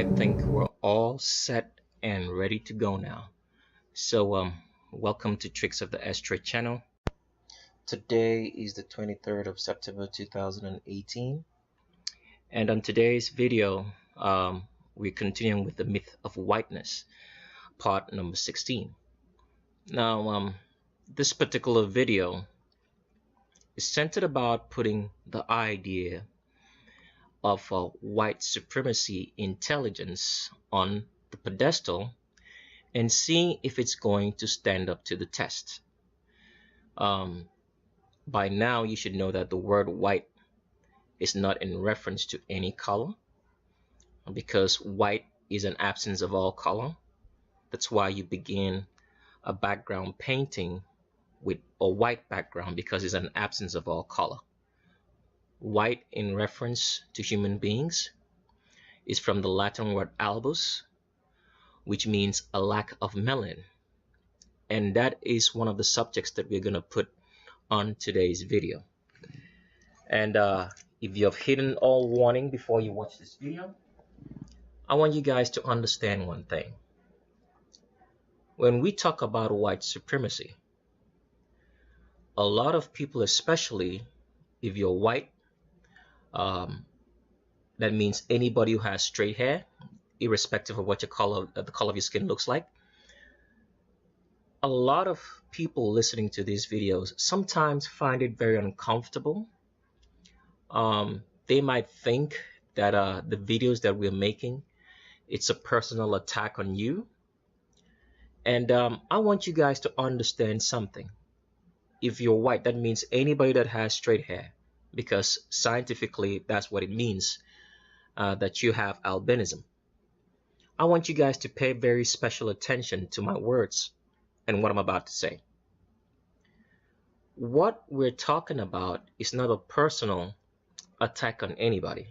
I think we're all set and ready to go now. So, welcome to Tricks of the Ashtray channel. Today is the 23rd of September 2018, and on today's video, we're continuing with the myth of whiteness, part number 16. Now, this particular video is centered about putting the idea of white supremacy intelligence on the pedestal and seeing if it's going to stand up to the test. By now, you should know that the word white is not in reference to any color, because white is an absence of all color. That's why you begin a background painting with a white background, because it's an absence of all color. White in reference to human beings is from the Latin word albus, which means a lack of melanin. And that is one of the subjects that we're going to put on today's video. And if you have hidden all warning before you watch this video, I want you guys to understand one thing. When we talk about white supremacy, a lot of people, especially if you're white, that means anybody who has straight hair, irrespective of what the color of your skin looks like. A lot of people listening to these videos sometimes find it very uncomfortable. They might think that the videos that we're making, it's a personal attack on you. And I want you guys to understand something. If you're white, that means anybody that has straight hair, because scientifically that's what it means, that you have albinism. I want you guys to pay very special attention to my words and what I'm about to say. What we're talking about is not a personal attack on anybody,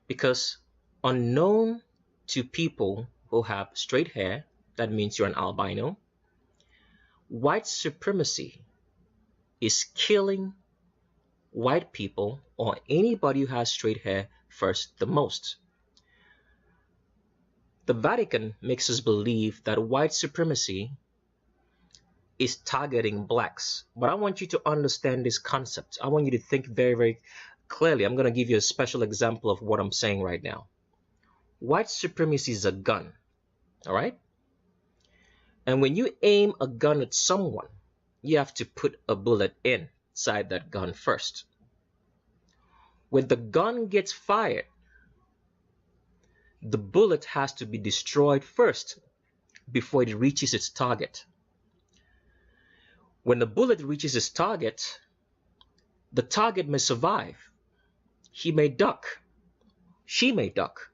because unknown to people who have straight hair, that means you're an albino, white supremacy is killing white people or anybody who has straight hair first the most. The Vatican makes us believe that white supremacy is targeting blacks, but I want you to understand this concept. I want you to think very, very clearly. I'm going to give you a special example of what I'm saying right now. White supremacy is a gun, all right? And when you aim a gun at someone, you have to put a bullet inside that gun first. When the gun gets fired, the bullet has to be destroyed first before it reaches its target. When the bullet reaches its target, the target may survive. He may duck, she may duck,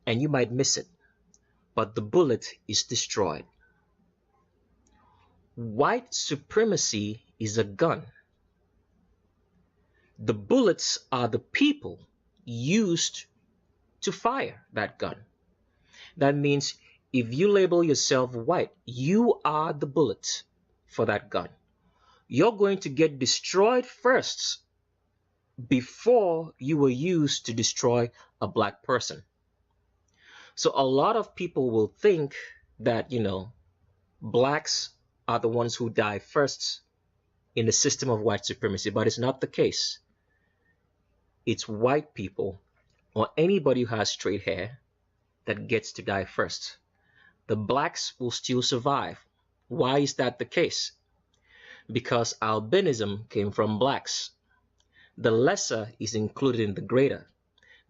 and you might miss it, but the bullet is destroyed. White supremacy is a gun. The bullets are the people used to fire that gun. That means if you label yourself white, you are the bullet for that gun. You're going to get destroyed first before you were used to destroy a black person. So a lot of people will think that, blacks are the ones who die first in the system of white supremacy, but it's not the case. It's white people or anybody who has straight hair that gets to die first. The blacks will still survive. Why is that the case? Because albinism came from blacks. The lesser is included in the greater.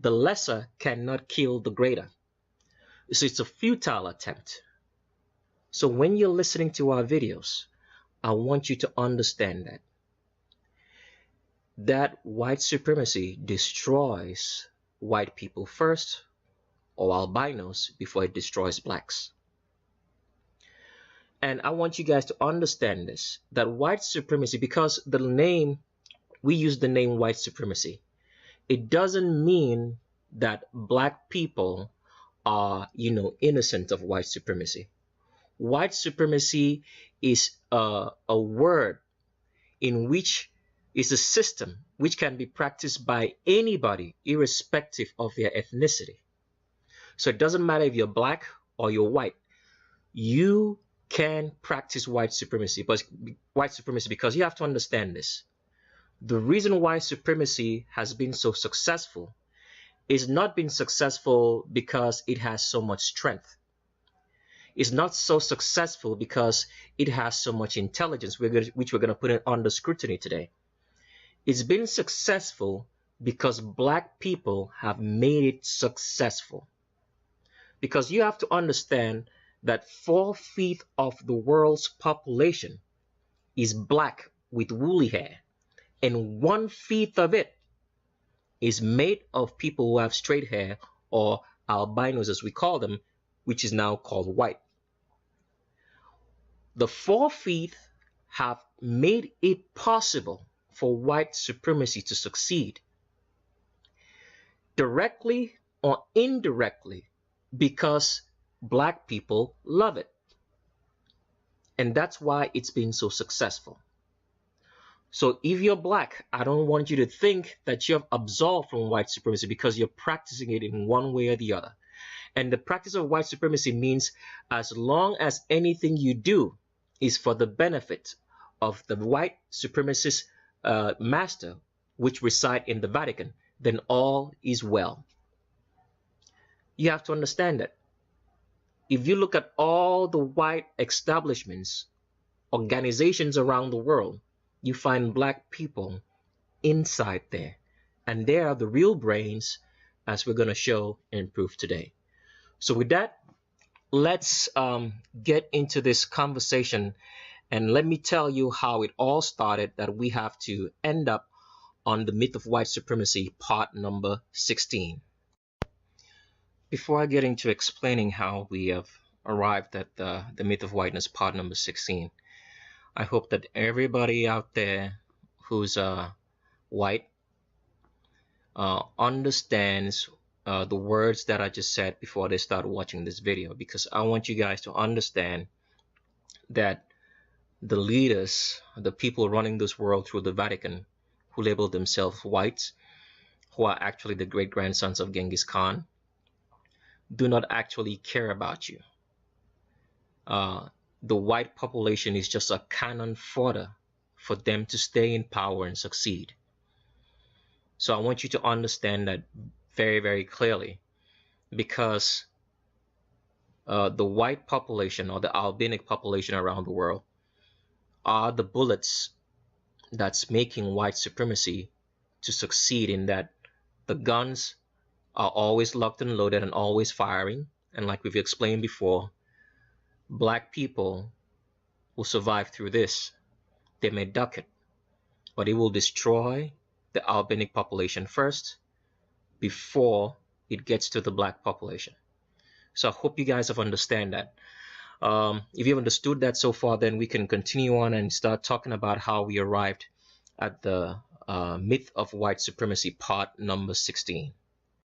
The lesser cannot kill the greater. So it's a futile attempt. So when you're listening to our videos, I want you to understand that white supremacy destroys white people first, or albinos, before it destroys blacks. And I want you guys to understand this, that white supremacy, because we use the name white supremacy, it doesn't mean that black people are, innocent of white supremacy. White supremacy is a word in which is a system which can be practiced by anybody, irrespective of their ethnicity. So it doesn't matter if you're black or you're white, you can practice white supremacy because you have to understand this. The reason why supremacy has been so successful is not been successful because it has so much strength. It's not so successful because it has so much intelligence, which we're going to put under scrutiny today. It's been successful because black people have made it successful. Because you have to understand that 4/5 of the world's population is black with woolly hair, and 1/5 of it is made of people who have straight hair, or albinos as we call them, which is now called white. The 4/5 have made it possible for white supremacy to succeed, directly or indirectly, because black people love it. And that's why it's been so successful. So if you're black, I don't want you to think that you have absolved from white supremacy because you're practicing it in one way or the other. And the practice of white supremacy means as long as anything you do is for the benefit of the white supremacist master, which reside in the Vatican, then all is well. You have to understand that. If you look at all the white establishments, organizations around the world, you find black people inside there. And they are the real brains, as we're going to show and prove today. So with that, let's get into this conversation, and let me tell you how it all started, that we have to end up on the myth of white supremacy, part number 16. Before I get into explaining how we have arrived at the myth of whiteness, part number 16, I hope that everybody out there who's white understands the words that I just said before they start watching this video, because I want you guys to understand that the leaders, the people running this world through the Vatican, who label themselves whites, who are actually the great grandsons of Genghis Khan, do not actually care about you. The white population is just a cannon fodder for them to stay in power and succeed. So I want you to understand that very, very clearly, because the white population, or the albinic population around the world, are the bullets that's making white supremacy to succeed, in that the guns are always locked and loaded and always firing. And like we've explained before, black people will survive through this. They may duck it, but it will destroy the albinic population first before it gets to the black population. So I hope you guys have understand that. If you've understood that so far, then we can continue on and start talking about how we arrived at the myth of white supremacy, part number 16.